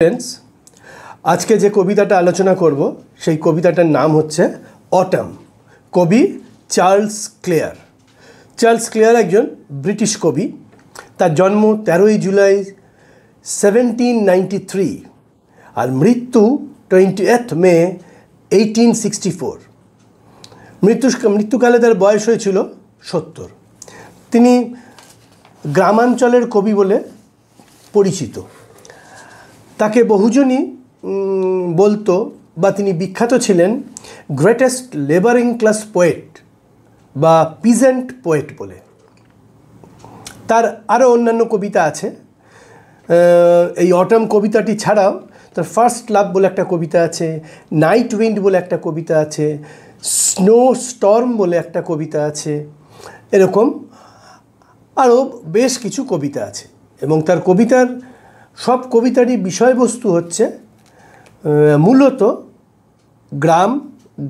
Friends आज के जे कविताटा आलोचना करब सेई कविताटार नाम होच्छे ऑटम। कवि चार्ल्स क्लेयर। चार्ल्स क्लेयर एकजन ब्रिटिश कवि। तार जन्म 13 जुलाई 1793 और मृत्यु 28 मे 1864। मृत्युकाले तार बयस हयेछिलो 70। तिनि ग्रामांचलेर कवि बोले परिचित। ताके बहुजनई बोलतो बा तिनि विख्यात छिलेन ग्रेटेस्ट लेबारिंग क्लास पोएट बा पिजेंट पोएट बोले। तार आरो अन्यान्य कविता आछे। এই অটম কবিতাটি ছাড়াও তার ফার্স্ট লাভ বলে একটা কবিতা আছে, নাইট উইন্ড বলে একটা কবিতা আছে, স্নো স্টর্ম বলে একটা কবিতা আছে, এরকম আরও বেশ কিছু কবিতা আছে। এবং তার কবিতার সব কবিতারই বিষয়বস্তু হচ্ছে মূলত গ্রাম,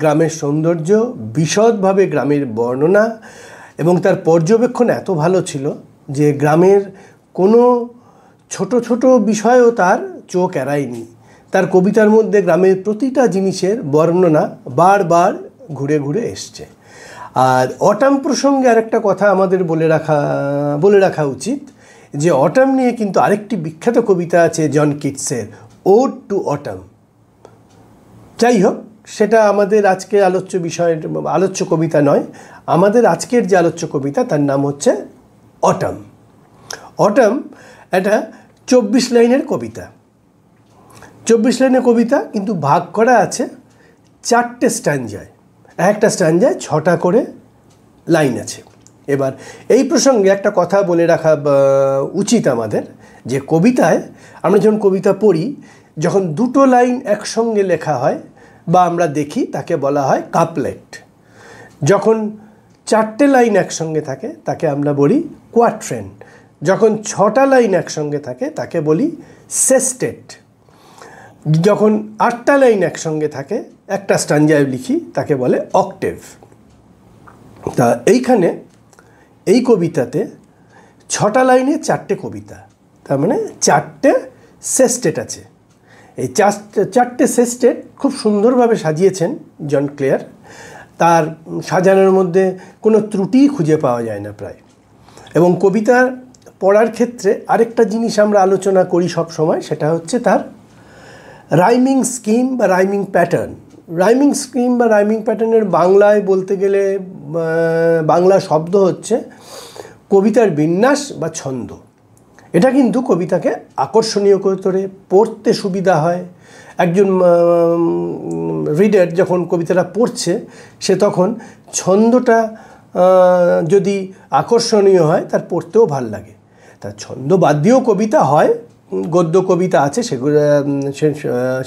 গ্রামের সৌন্দর্য, বিশদভাবে গ্রামের বর্ণনা। এবং তার পর্যবেক্ষণ এত ভালো ছিল যে গ্রামের কোনো ছোট ছোট বিষয়ও তার চোখ এড়ায়নি। তার কবিতার মধ্যে গ্রামের প্রতিটা জিনিসের বর্ণনা বারবার ঘুরে ঘুরে এসছে। আর অটাম প্রসঙ্গে আরেকটা কথা আমাদের বলে রাখা উচিত যে অটাম নিয়ে কিন্তু আরেকটি বিখ্যাত কবিতা আছে জন কিটসের, ওড টু অটাম। যাই হোক, সেটা আমাদের আজকে আলোচ্য কবিতা নয়। আমাদের আজকের যে আলোচ্য কবিতা তার নাম হচ্ছে অটাম। অটাম একটা 24 লাইনের কবিতা। 24 লাইনের কবিতা কিন্তু ভাগ করা আছে 4টে স্ট্যাঞ্জায়। একটা স্ট্যাঞ্জায় 6টা করে লাইন আছে। এবার এই প্রসঙ্গে একটা কথা বলে রাখা উচিত আমাদের, যে কবিতায় আমরা যখন কবিতা পড়ি, যখন দুটো লাইন একসঙ্গে লেখা হয় বা আমরা দেখি তাকে বলা হয় কাপলেট। যখন 4টে লাইন একসঙ্গে থাকে তাকে আমরা বলি কোয়াট্রেন। যখন 6টা লাইন একসঙ্গে থাকে তাকে বলি সেস্টেট। যখন 8টা লাইন একসঙ্গে থাকে একটা স্ট্যাঞ্জায় লিখি তাকে বলে অক্টেভ। তা এইখানে এই কবিতাতে 6টা লাইনে 4টে কবিতা, তার মানে 4টে সেস্টেট আছে। এই 4টে সেস্টেট খুব সুন্দরভাবে সাজিয়েছেন জন ক্লেয়ার। তার সাজানোর মধ্যে কোনো ত্রুটি খুঁজে পাওয়া যায় না প্রায়। এবং কবিতার পড়ার ক্ষেত্রে আরেকটা জিনিস আমরা আলোচনা করি সব সময়, সেটা হচ্ছে তার রাইমিং স্কিম বা রাইমিং প্যাটার্ন। রাইমিং স্কিম বা রাইমিং প্যাটার্নের বাংলায় বলতে গেলে বাংলা শব্দ হচ্ছে কবিতার বিন্যাস বা ছন্দ। এটা কিন্তু কবিতাকে আকর্ষণীয় করে তোলে, পড়তে সুবিধা হয়। একজন রিডার যখন কবিতাটা পড়ছে সে তখন ছন্দটা যদি আকর্ষণীয় হয় তার পড়তেও ভাল লাগে। তার ছন্দ বাদ দিয়েও কবিতা হয়, গদ্য কবিতা আছে, সেগুলো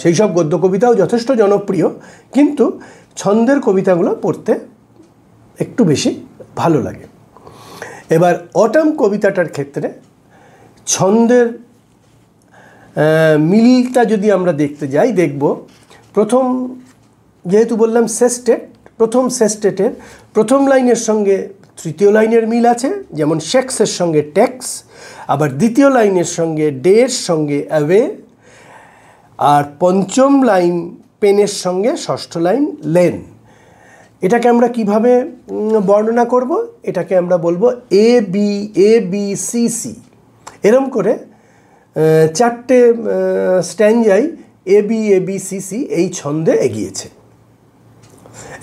সেই সব গদ্য কবিতাও যথেষ্ট জনপ্রিয়, কিন্তু ছন্দের কবিতাগুলো পড়তে একটু বেশি ভালো লাগে। এবার অটাম কবিতাটার ক্ষেত্রে ছন্দের মিলটা যদি আমরা দেখতে যাই, দেখব প্রথম, যেহেতু বললাম সেস্টেট, প্রথম সেস্টেটের প্রথম লাইনের সঙ্গে তৃতীয় লাইনের মিল আছে, যেমন শেক্সের সঙ্গে টেক্স। আবার দ্বিতীয় লাইনের সঙ্গে ডের সঙ্গে অ্যাওয়ে। আর পঞ্চম লাইন পেনের সঙ্গে ষষ্ঠ লাইন লেন। এটাকে আমরা কিভাবে বর্ণনা করব? এটাকে আমরা বলবো এ বি সি সি। এরম করে 4টে স্ট্যাঞ্জাই এ বি সি সি এই ছন্দে এগিয়েছে।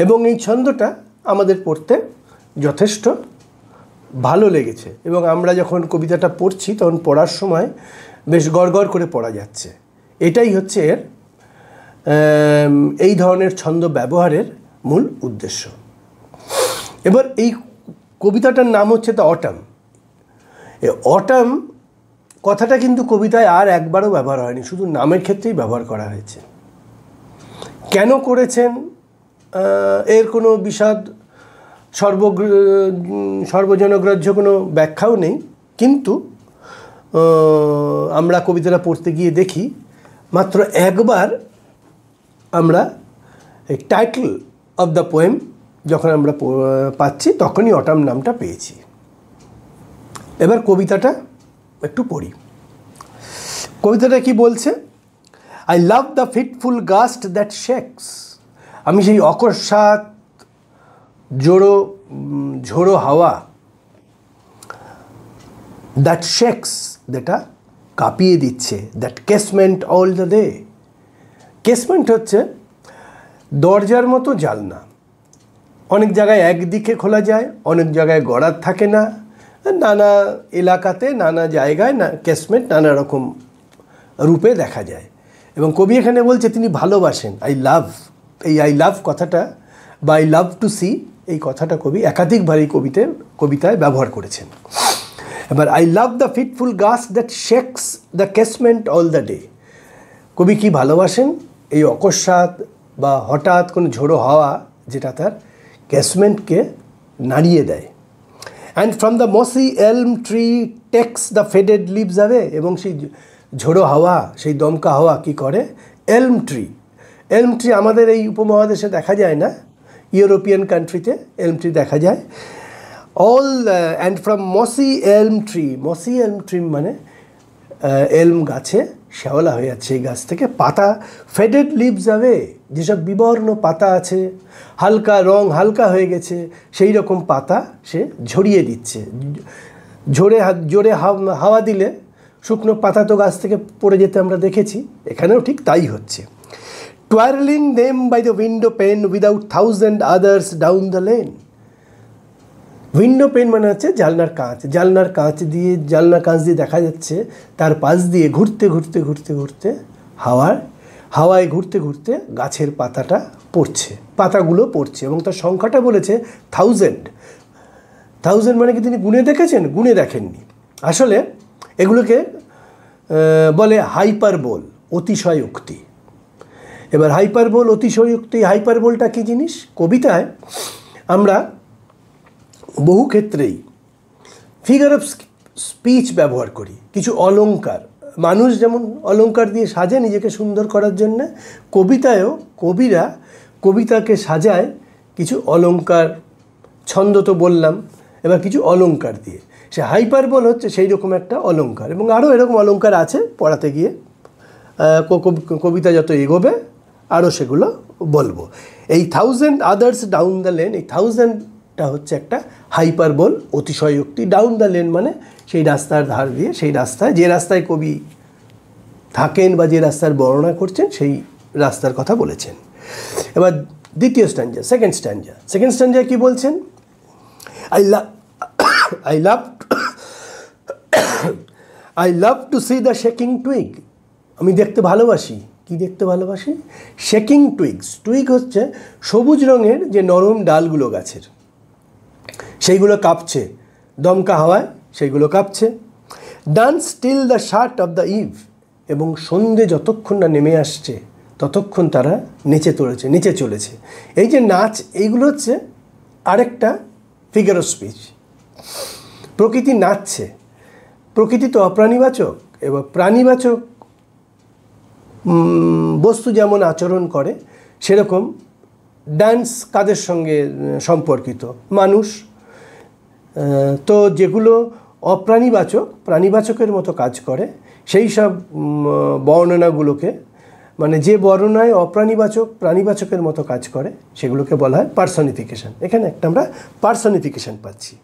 এবং এই ছন্দটা আমাদের পড়তে যথেষ্ট ভালো লেগেছে। এবং আমরা যখন কবিতাটা পড়ছি তখন পড়ার সময় বেশ গড়গড় করে পড়া যাচ্ছে। এটাই হচ্ছে এর এই ধরনের ছন্দ ব্যবহারের মূল উদ্দেশ্য। এবার এই কবিতাটার নাম হচ্ছে দ্য অটাম। এই অটাম কথাটা কিন্তু কবিতায় আর একবারও ব্যবহার হয়নি, শুধু নামের ক্ষেত্রেই ব্যবহার করা হয়েছে। কেন করেছেন এর কোনো বিশদ সর্বজনগ্রাহ্য কোনো ব্যাখ্যাও নেই। কিন্তু আমরা কবিতাটা পড়তে গিয়ে দেখি মাত্র একবার আমরা এই টাইটেল অফ দ্য পোয়েম যখন আমরা পাচ্ছি তখনই অটাম নামটা পেয়েছি। এবার কবিতাটা একটু পড়ি। কবিতাটা কি বলছে? I love the fitful gust that shakes, আমি সেই অকস্মাৎ ঝোড়ো হাওয়া, দ্যাট শেকস, যেটা কাঁপিয়ে দিচ্ছে, that casement all the day. Casement হচ্ছে দরজার মতো জানলা, অনেক জায়গায় একদিকে খোলা যায়, অনেক জায়গায় গড়ার থাকে না, নানা এলাকাতে নানা জায়গায় কেসমেন্ট নানা রকম রূপে দেখা যায়। এবং কবি এখানে বলছে তিনি ভালোবাসেন, আই লাভ, এই আই লাভ কথাটা বা আই লাভ টু সি, এই কথাটা কবি একাধিকবার এই কবিতায় ব্যবহার করেছেন। এবার I love the fitful gust that shakes the casement all the day, কবি কি ভালোবাসেন এই অকস্মাৎ বা হঠাৎ কোনো ঝোড়ো হাওয়া যেটা তার ক্যাসমেন্টকে নাড়িয়ে দেয়। And from the mossy elm tree takes the faded leaves away, এবং সেই ঝোড়ো হাওয়া, সেই দমকা হাওয়া কি করে, এলম ট্রি আমাদের এই উপমহাদেশে দেখা যায় না, ইউরোপিয়ান কান্ট্রিতে এলম ট্রি দেখা যায়। অল অ্যান্ড ফ্রম মসি এলম ট্রি মানে এলম গাছে শ্যাওলা হয়ে যাচ্ছে, এই গাছ থেকে পাতা, ফেডেড লিভস অ্যাওয়ে, যেসব বিবর্ণ পাতা আছে, হালকা রং হালকা হয়ে গেছে, সেই রকম পাতা সে ঝরিয়ে দিচ্ছে। জোরে হাওয়া দিলে শুকনো পাতা তো গাছ থেকে পড়ে যেতে আমরা দেখেছি, এখানেও ঠিক তাই হচ্ছে। Twirling them by the window pane without thousand others down the lane, window pane মানে হচ্ছে জানলার কাঁচ দিয়ে দেখা যাচ্ছে তার পাশ দিয়ে ঘুরতে হাওয়ায় ঘুরতে গাছের পাতাগুলো পড়ছে এবং তার সংখ্যাটা বলেছে 1000 মানে কি তিনি গুণে দেখেছেন? গুণে দেখেননি। আসলে এগুলোকে বলে হাইপারবোল, অতিশয়োক্তি। এবার হাইপারবোল, অতিশয়োক্তি, হাইপারবোলটা কী জিনিস? কবিতায় আমরা বহু ক্ষেত্রেই ফিগার অফ স্পিচ ব্যবহার করি, কিছু অলংকার। মানুষ যেমন অলংকার দিয়ে সাজে নিজেকে সুন্দর করার জন্যে, কবিতায়ও কবিরা কবিতাকে সাজায় কিছু অলংকার, ছন্দ তো বললাম, এবার কিছু অলংকার দিয়ে। সে হাইপারবোল হচ্ছে সেই রকম একটা অলংকার, এবং আরও এরকম অলংকার আছে, পড়াতে গিয়ে কবিতা যত এগোবে আরও সেগুলো বলবো। এই 1000 আদার্স ডাউন দ্য লেন, এই 1000টা হচ্ছে একটা হাইপারবোল, অতিশয়োক্তি। ডাউন দ্য লেন মানে সেই রাস্তার ধার দিয়ে, সেই রাস্তায়, যে রাস্তায় কবি থাকেন বা যে রাস্তার বর্ণনা করছেন সেই রাস্তার কথা বলেছেন। এবার দ্বিতীয় স্ট্যাঞ্জা, সেকেন্ড স্ট্যাঞ্জা কি বলছেন? I love to see the shaking twig, আমি দেখতে ভালোবাসি। কি দেখতে ভালোবাসি? শেকিং টুইগস। টুইগ হচ্ছে সবুজ রঙের যে নরম ডালগুলো গাছের, সেইগুলো কাঁপছে, দমকা হাওয়ায় সেইগুলো কাঁপছে। Dance till the shut of the eve, এবং সন্ধে যতক্ষণ না নেমে আসছে ততক্ষণ তারা নিচে চলেছে। এই যে নাচ, এইগুলো হচ্ছে আরেকটা ফিগার অফ স্পিচ। প্রকৃতি নাচছে, প্রকৃতি তো অপ্রাণীবাচক, এবং প্রাণীবাচক বস্তু যেমন আচরণ করে সেরকম ডান্স কাদের সঙ্গে সম্পর্কিত? মানুষ। তো যেগুলো অপ্রাণীবাচক, প্রাণীবাচকের মতো কাজ করে, সেই সব বর্ণনাগুলোকে, মানে যে বর্ণনায় অপ্রাণীবাচক প্রাণীবাচকের মতো কাজ করে সেগুলোকে বলা হয় পার্সনিফিকেশন। এখানে একটা আমরা পার্সনিফিকেশন পাচ্ছি।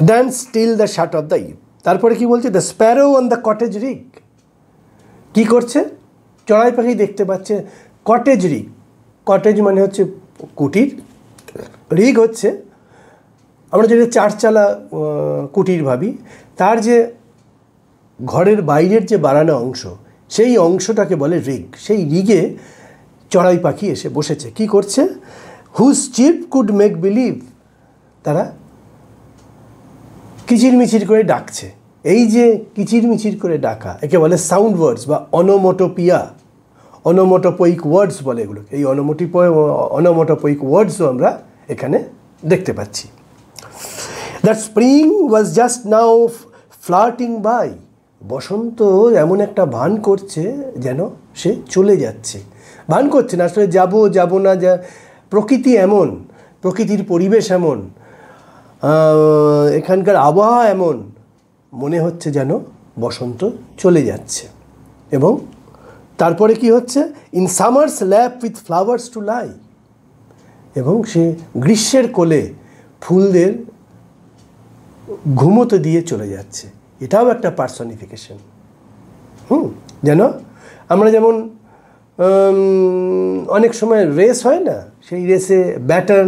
Dance till the shut of the eve. তারপরে কি বলছে? The sparrow on the cottage rig, কী করছে? চড়াই পাখি দেখতে পাচ্ছে। কটেজ রিগ, কটেজ মানে হচ্ছে কুটির, রিগ হচ্ছে আমরা যেটা চারচালা কুটির ভাবি, তার যে ঘরের বাইরের যে বারান্দা অংশ, সেই অংশটাকে বলে রিগ। সেই রিগে চড়াই পাখি এসে বসেছে। কি করছে? Whose cheep could make believe, তারা কিচিরমিচির করে ডাকছে। এই যে কিচিরমিচির করে ডাকা, একে বলে সাউন্ড ওয়ার্ডস বা অনোমোটোপিয়া, অনোমোটোপোইক ওয়ার্ডস বলে এগুলোকে। এই অনোমোটোপোইক ওয়ার্ডসও আমরা এখানে দেখতে পাচ্ছি। That spring was just now flirting by, বসন্ত এমন একটা ভান করছে যেন সে চলে যাচ্ছে। ভান করছে না, আসলে যাব না, যা প্রকৃতি এমন, প্রকৃতির পরিবেশ এমন, এখানকার আবহাওয়া এমন, মনে হচ্ছে যেন বসন্ত চলে যাচ্ছে। এবং তারপরে কি হচ্ছে, in summer's lap with flowers to lie, এবং সে গ্রীষ্মের কোলে ফুলদের ঘুমোতে দিয়ে চলে যাচ্ছে। এটাও একটা পার্সনিফিকেশন। যেন আমরা যেমন অনেক সময় রেস হয় না, সেই রেসে ব্যাটন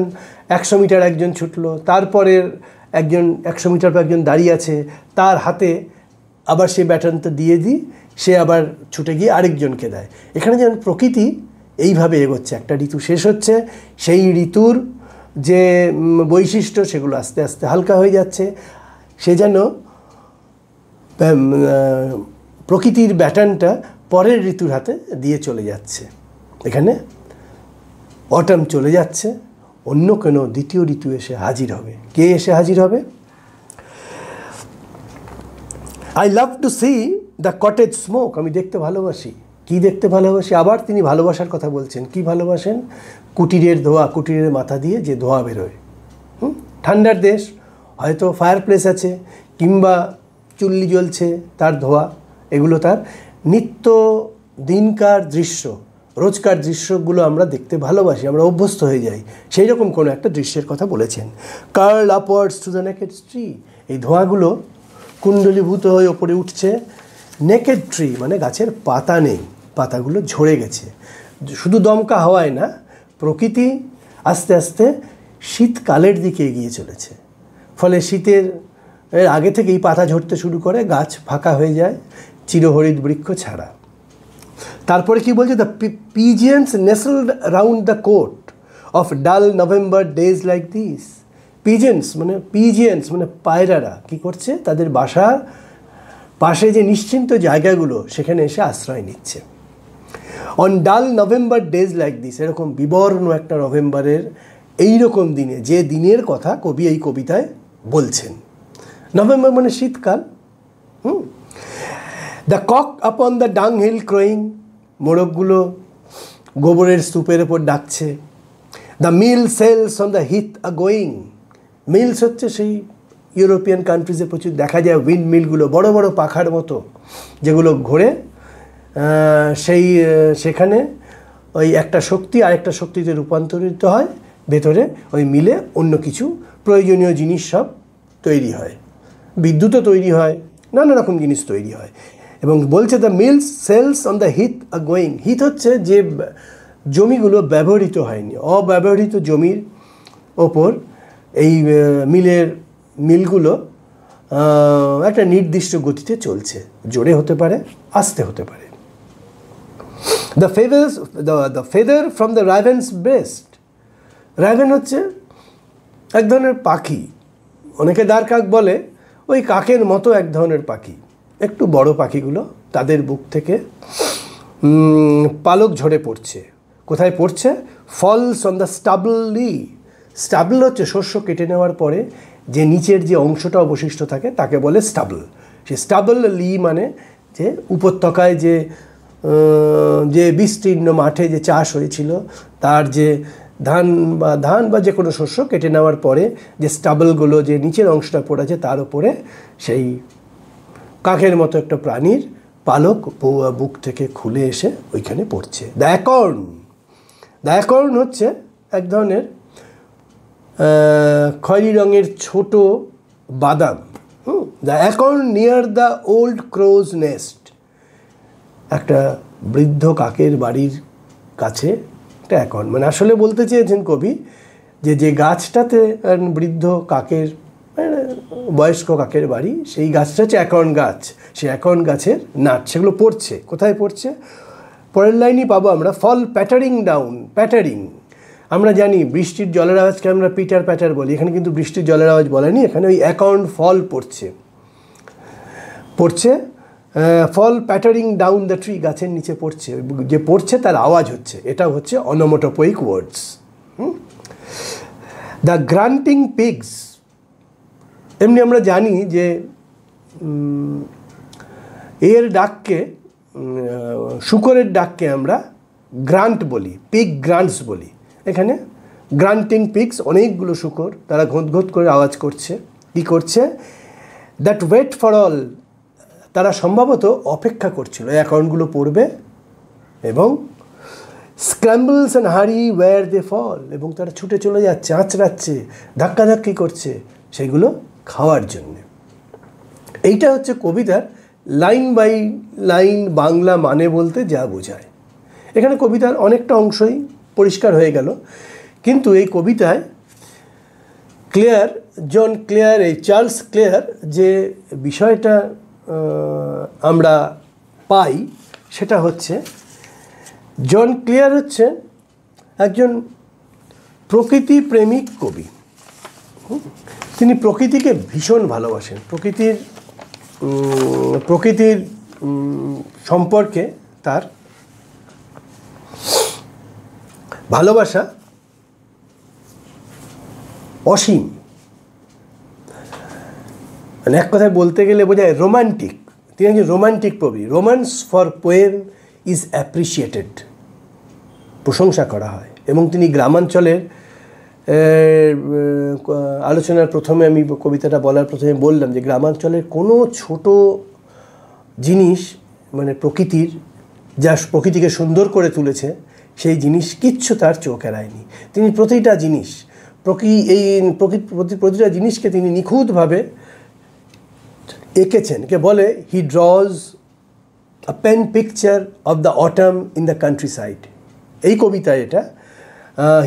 100 মিটার একজন ছুটলো, তারপরের একজন 100 মিটার পর একজন দাঁড়িয়ে আছে, তার হাতে আবার সে ব্যাটনটা দিয়ে দিই, সে আবার ছুটে গিয়ে আরেকজনকে দেয়। এখানে যেন প্রকৃতি এইভাবে এগোচ্ছে, একটা ঋতু শেষ হচ্ছে, সেই ঋতুর যে বৈশিষ্ট্য সেগুলো আস্তে আস্তে হালকা হয়ে যাচ্ছে, সে যেন প্রকৃতির ব্যাটনটা পরের ঋতুর হাতে দিয়ে চলে যাচ্ছে। এখানে অটাম চলে যাচ্ছে, অন্য কোনো দ্বিতীয় ঋতু এসে হাজির হবে। কে এসে হাজির হবে? I love to C the cottage smoke, আমি দেখতে ভালোবাসি। কি দেখতে ভালোবাসি? আবার তিনি ভালোবাসার কথা বলছেন। কি ভালোবাসেন? কুটিরের ধোঁয়া, কুটিরের মাথা দিয়ে যে ধোঁয়া বেরোয়। ঠান্ডার দেশ, হয়তো ফায়ার প্লেস আছে কিংবা চুল্লি জ্বলছে, তার ধোঁয়া, এগুলো তার নিত্য দিনকার দৃশ্য, রোজকার দৃশ্যগুলো আমরা দেখতে ভালোবাসি, আমরা অভ্যস্ত হয়ে যাই। সেই রকম কোনো একটা দৃশ্যের কথা বলেছেন। Curl upwards to the naked tree, এই ধোঁয়াগুলো কুণ্ডলীভূত হয়ে ওপরে উঠছে। নেকেড ট্রি মানে গাছের পাতা নেই, পাতাগুলো ঝরে গেছে। শুধু দমকা হাওয়ায় না, প্রকৃতি আস্তে আস্তে শীতকালের দিকে এগিয়ে চলেছে। ফলে শীতের আগে থেকেই পাতা ঝরতে শুরু করে, গাছ ফাঁকা হয়ে যায়, চিরহরিৎ বৃক্ষ ছাড়া। তারপরে কি বলছে? The pigeons nestled round the cote of dull November days like this. Pigeons মানে পায়রারা কি করছে? তাদের বাসার পাশে যে নিশ্চিন্ত জায়গাগুলো, সেখানে এসে আশ্রয় নিচ্ছে। অন ডাল নভেম্বর ডেজ লাইক দিস, এরকম বিবর্ণ একটা নভেম্বরের এইরকম দিনে, যে দিনের কথা কবি এই কবিতায় বলছেন। নভেম্বর মানে শীতকাল। The cock upon the dung hill crowing, মোরগগুলো গোবরের স্তূপের ওপর ডাকছে। The mill sails on the heath a going, mills হচ্ছে সেই ইউরোপিয়ান কান্ট্রিজে প্রচুর দেখা যায় উইন্ড মিলগুলো, বড় বড় পাখার মতো, যেগুলো ঘোরে। সেখানে ওই একটা শক্তি আরেকটা শক্তিতে রূপান্তরিত হয়, ভেতরে ওই মিলে অন্য কিছু প্রয়োজনীয় জিনিস সব তৈরি হয়, বিদ্যুৎও তৈরি হয়, নানা রকম জিনিস তৈরি হয়। এবং বলছে the mills sails on the heath a going, heath হচ্ছে যে জমিগুলো ব্যবহৃত হয়নি, অব্যবহৃত জমির ওপর এই মিলগুলো একটা নির্দিষ্ট গতিতে চলছে, জোরে হতে পারে, আস্তে হতে পারে। The feather from the raven's breast, raven হচ্ছে এক ধরনের পাখি, অনেকে দ্বারকাক বলে, ওই কাকের মতো এক ধরনের পাখি, একটু বড় পাখিগুলো, তাদের বুক থেকে পালক ঝরে পড়ছে। কোথায় পড়ছে? Falls on the stubble lea, stubble হচ্ছে শস্য কেটে নেওয়ার পরে যে নিচের যে অংশটা অবশিষ্ট থাকে তাকে বলে স্টাবল। সে স্টাবল লি মানে যে উপত্যকায় যে বিস্তীর্ণ মাঠে যে চাষ হয়েছিল, তার যে ধান বা যে কোনো শস্য কেটে নেওয়ার পরে যে স্টাবলগুলো, যে নিচের অংশটা পড়েছে, তার উপরে সেই কাকের মতো একটা প্রাণীর পালক বুক থেকে খুলে এসে ওইখানে পড়ছে। দ্য অ্যাকর্ন হচ্ছে এক ধরনের খয়েরি রঙের ছোট বাদাম। The acorn near the old crow's nest, একটা বৃদ্ধ কাকের বাড়ির কাছে একটা অ্যাকর্ন, মানে আসলে বলতে চেয়েছেন কবি যে গাছটাতে বৃদ্ধ কাকের, বয়স্ক কাকের বাড়ি, সেই গাছটা হচ্ছে অ্যাকর্ন গাছ। সেই অ্যাকর্ন গাছের নাট, সেগুলো পড়ছে। কোথায় পড়ছে? পরের লাইনই পাবো আমরা, ফল প্যাটারিং ডাউন। প্যাটারিং আমরা জানি বৃষ্টির জলের আওয়াজকে আমরা পিটার প্যাটার বলি, এখানে কিন্তু বৃষ্টির জলের আওয়াজ বলেনি, এখানে ওই অ্যাকর্ন ফল পড়ছে। ফল প্যাটারিং ডাউন দ্য ট্রি, গাছের নিচে পড়ছে, যে পড়ছে তার আওয়াজ হচ্ছে, এটা হচ্ছে অনোমোটোপোয়িক ওয়ার্ডস। দ্য গ্রান্টিং পিগস, এমনি আমরা জানি যে এর ডাককে, শূকরের ডাককে আমরা গ্রান্ট বলি, পিগ গ্রান্টস বলি। এখানে গ্রান্টিং পিগস, অনেকগুলো শূকর, তারা ঘোঁত করে আওয়াজ করছে। কী করছে? দ্যাট ওয়েট ফর অল, তারা সম্ভবত অপেক্ষা করছিল অ্যাকাউন্টগুলো পড়বে এবং স্ক্র্যাম্বলস অ্যান্ড হারি ওয়্যার দে ফল, এবং তারা ছুটে চলে যাচ্ছে, আঁচড়াচ্ছে, ধাক্কাধাক্কি করছে সেইগুলো খাওয়ার জন্যে। এইটা হচ্ছে কবিতার লাইন বাই লাইন বাংলা মানে বলতে যা বোঝায়। এখানে কবিতার অনেকটা অংশই পরিষ্কার হয়ে গেল, কিন্তু এই কবিতায় ক্লেয়ার, জন ক্লেয়ার, এই চার্লস ক্লেয়ার যে বিষয়টা আমরা পাই সেটা হচ্ছে জন ক্লেয়ার হচ্ছে একজন প্রকৃতি প্রেমিক কবি। তিনি প্রকৃতিকে ভীষণ ভালোবাসেন, প্রকৃতির সম্পর্কে তার ভালোবাসা অসীম। মানে এক কথায় বলতে গেলে বোঝায় রোমান্টিক। তিনি একজন রোমান্টিক কবি। Romance for poem is appreciated, প্রশংসা করা হয়। এবং তিনি গ্রামাঞ্চলের আলোচনার প্রথমে আমি কবিতাটা বলার প্রথমে বললাম যে গ্রামাঞ্চলের কোনো ছোট জিনিস, মানে প্রকৃতির যা প্রকৃতিকে সুন্দর করে তুলেছে সেই জিনিস কিচ্ছু তার চোখ এড়ায়নি। তিনি প্রতিটা জিনিস, প্রতিটা জিনিসকে তিনি নিখুঁতভাবে এঁকেছেন। কে বলে he draws a pen picture of the autumn in the countryside. এই কবিতায় এটা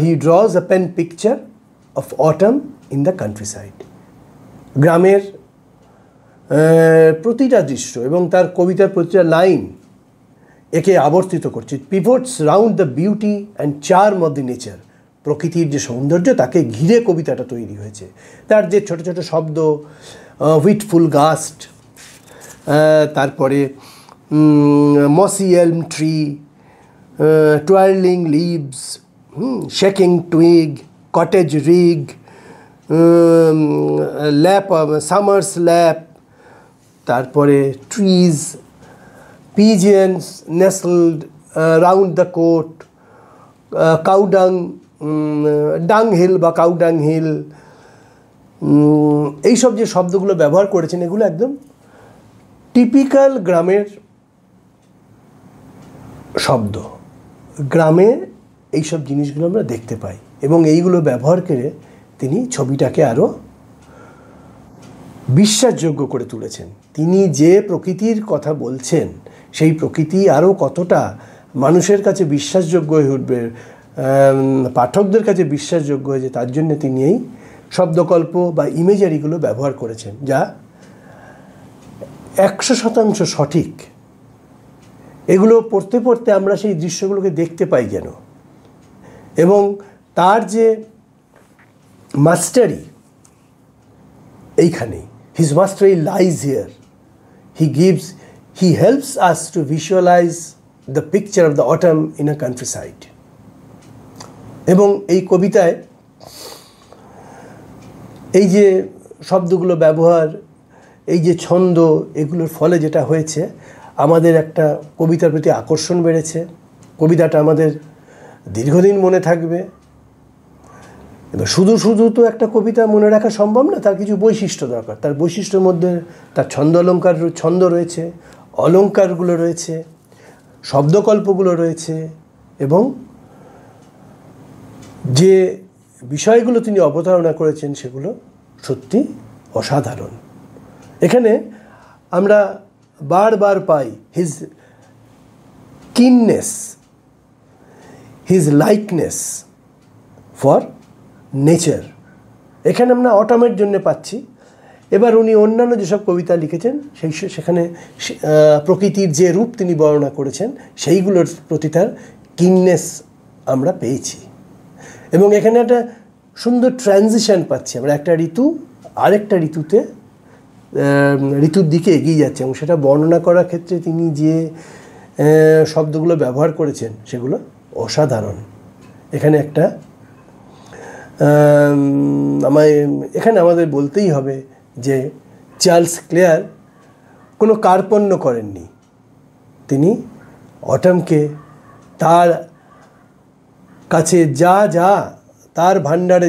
he draws a pen picture of autumn in the countryside. গ্রামের প্রতিটা দৃশ্য এবং তার কবিতার প্রতিটা লাইন একে আবর্তিত করছে। Pivots round the beauty and charm of the nature. প্রকৃতির যে সৌন্দর্য তাকে ঘিরে কবিতাটা তৈরি হয়েছে। তার যে ছোট ছোট শব্দ, হুইটফুল গাস্ট, তারপরে mossy elm tree, twirling leaves, shaking twig, cottage rig, lap, summer's lap, তারপরে trees, pigeons nestled round the court, dung hill বা কাউডাং হিল, এইসব যে শব্দগুলো ব্যবহার করেছেন এগুলো একদম টিপিক্যাল গ্রামের শব্দ। গ্রামে এইসব জিনিসগুলো আমরা দেখতে পাই এবং এইগুলো ব্যবহার করে তিনি ছবিটাকে আরও বিশ্বাসযোগ্য করে তুলেছেন। তিনি যে প্রকৃতির কথা বলছেন সেই প্রকৃতি আরও কতটা মানুষের কাছে বিশ্বাসযোগ্য হয়ে উঠবে, পাঠকদের কাছে বিশ্বাসযোগ্য হয়েছে, তার জন্য তিনি এই শব্দকল্প বা ইমেজারিগুলো ব্যবহার করেছেন, যা 100% সঠিক। এগুলো পড়তে পড়তে আমরা সেই দৃশ্যগুলোকে দেখতে পাই যেন। এবং তার যে মাস্টারি এইখানেই, his mastery lies here. He helps us to visualize the picture of the autumn in a countryside. এবং এই কবিতায় এই যে শব্দগুলো ব্যবহার, এই যে ছন্দ, এগুলোর ফলে যেটা হয়েছে আমাদের একটা কবিতার প্রতি আকর্ষণ বেড়েছে। কবিতাটা আমাদের দীর্ঘদিন মনে থাকবে। এবার শুধু শুধু তো একটা কবিতা মনে রাখা সম্ভব না, তার কিছু বৈশিষ্ট্য দরকার। তার বৈশিষ্ট্যের মধ্যে তার ছন্দ রয়েছে, অলঙ্কারগুলো রয়েছে, শব্দকল্পগুলো রয়েছে, এবং যে বিষয়গুলো তিনি অবতারণা করেছেন সেগুলো সত্যি অসাধারণ। এখানে আমরা বারবার পাই his keenness, his likeness for nature. এখানে আমরা অটামের জন্য পাচ্ছি। এবার উনি অন্যান্য যেসব কবিতা লিখেছেন সেখানে প্রকৃতির যে রূপ তিনি বর্ণনা করেছেন সেইগুলোর প্রতি তার কিননেস আমরা পেয়েছি। এবং এখানে একটা সুন্দর ট্রানজিশন পাচ্ছি আমরা, একটা ঋতু আরেকটা ঋতুর দিকে এগিয়ে যাচ্ছে, এবং সেটা বর্ণনা করার ক্ষেত্রে তিনি যে শব্দগুলো ব্যবহার করেছেন সেগুলো অসাধারণ। এখানে আমাদের বলতেই হবে যে চার্লস ক্লেয়ার কোনো কার্পণ্য করেননি। তিনি অটামকে তার কাছে তার ভাণ্ডারে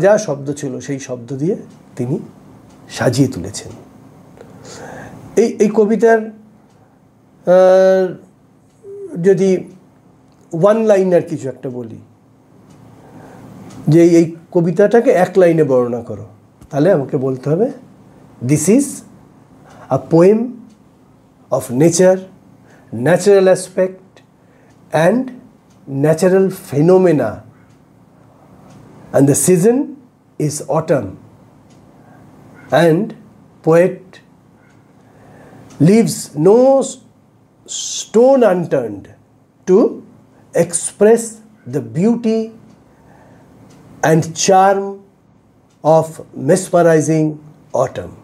যা শব্দ ছিল সেই শব্দ দিয়ে তিনি সাজিয়ে তুলেছেন। এই কবিতার যদি ওয়ান লাইনার কিছু একটা বলি, যে এই কবিতাটাকে এক লাইনে বর্ণনা করো, তাহলে আমাকে বলতে হবে this is a poem of nature, natural aspect and natural phenomena, and the season is autumn, and poet leaves no stone unturned to express the beauty and charm of mesmerizing autumn.